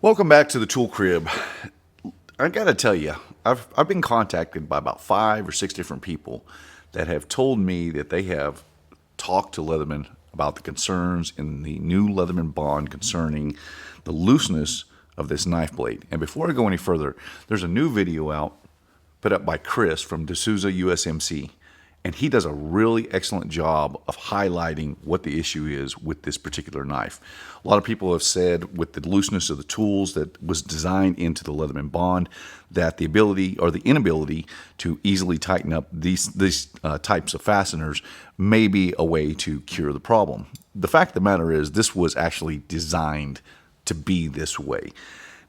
Welcome back to the Tool Crib. I gotta tell you, I've been contacted by about 5 or 6 different people that have told me that they have talked to Leatherman about the concerns in the new Leatherman bond concerning the looseness of this knife blade. And before I go any further, there's a new video out put up by Chris from D'Souza USMC, and he does a really excellent job of highlighting what the issue is with this particular knife. A lot of people have said with the looseness of the tools that was designed into the Leatherman bond that the ability or the inability to easily tighten up these types of fasteners may be a way to cure the problem. The fact of the matter is this was actually designed to be this way.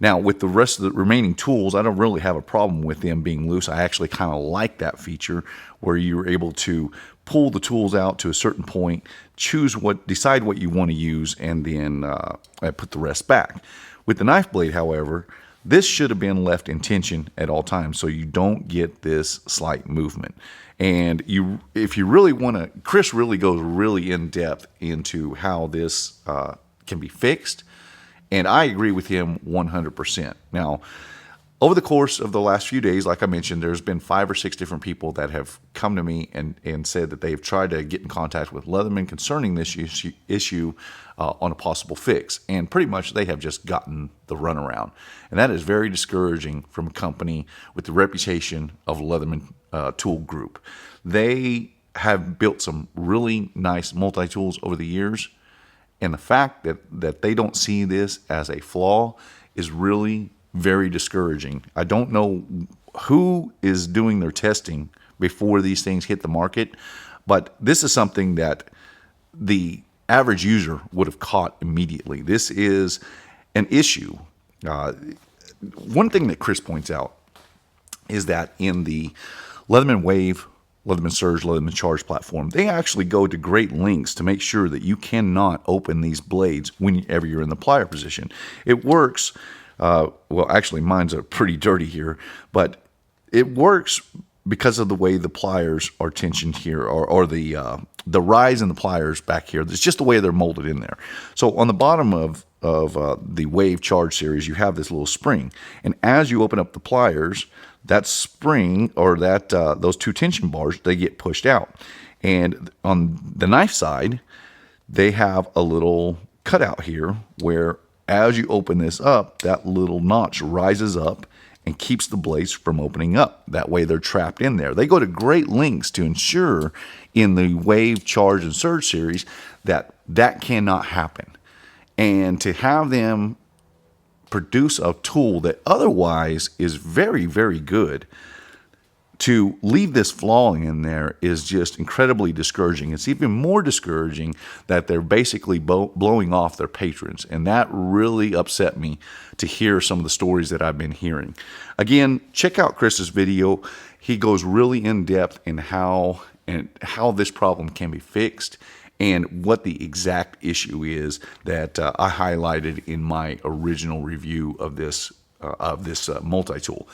Now, with the rest of the remaining tools, I don't really have a problem with them being loose. I actually kind of like that feature where you're able to pull the tools out to a certain point, decide what you want to use, and then put the rest back. With the knife blade, however, this should have been left in tension at all times so you don't get this slight movement. And if you really want to, Chris really goes really in depth into how this can be fixed. And I agree with him 100%. Now, over the course of the last few days, like I mentioned, there's been 5 or 6 different people that have come to me and said that they've tried to get in contact with Leatherman concerning this issue on a possible fix. And pretty much they have just gotten the runaround. And that is very discouraging from a company with the reputation of Leatherman Tool Group. They have built some really nice multi-tools over the years. And the fact that they don't see this as a flaw is really very discouraging. I don't know who is doing their testing before these things hit the market, but this is something that the average user would have caught immediately. This is an issue. One thing that Chris points out is that in the Leatherman Wave, Leatherman Surge, Leatherman Charge platform, they actually go to great lengths to make sure that you cannot open these blades whenever you're in the plier position. It works, well, actually mine's are pretty dirty here, but it works because of the way the pliers are tensioned here, or the rise in the pliers back here. It's just the way they're molded in there. So on the bottom of the Wave Charge series, you have this little spring, and as you open up the pliers, that spring or that those 2 tension bars, they get pushed out. And on the knife side, they have a little cutout here where as you open this up, that little notch rises up and keeps the blades from opening up. That way they're trapped in there. They go to great lengths to ensure in the Wave, Charge, and Surge series that that cannot happen. And to have them produce a tool that otherwise is very, very good, to leave this flaw in there is just incredibly discouraging. It's even more discouraging that they're basically blowing off their patrons, and that really upset me to hear some of the stories that I've been hearing. Again, check out Chris's video. He goes really in depth in how this problem can be fixed and what the exact issue is that I highlighted in my original review of this multi-tool.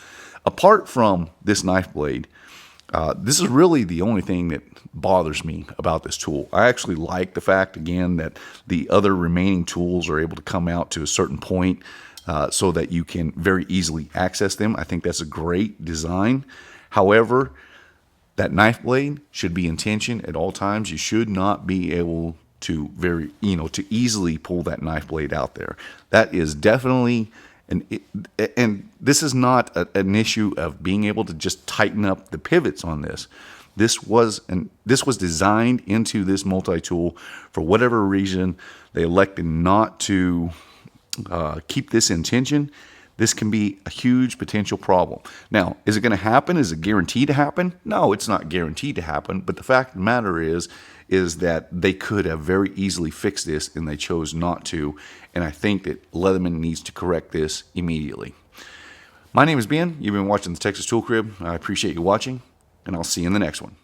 Apart from this knife blade, this is really the only thing that bothers me about this tool. I actually like the fact, again, that the other remaining tools are able to come out to a certain point so that you can very easily access them. I think that's a great design. However, that knife blade should be in tension at all times. You should not be able to to easily pull that knife blade out there. That is definitely and this is not an issue of being able to just tighten up the pivots on this. This was designed into this multi-tool for whatever reason. They elected not to keep this in tension. This can be a huge potential problem. Now, is it going to happen? Is it guaranteed to happen? No, it's not guaranteed to happen. But the fact of the matter is that they could have very easily fixed this, and they chose not to. And I think that Leatherman needs to correct this immediately. My name is Ben. You've been watching the Texas Tool Crib. I appreciate you watching, and I'll see you in the next one.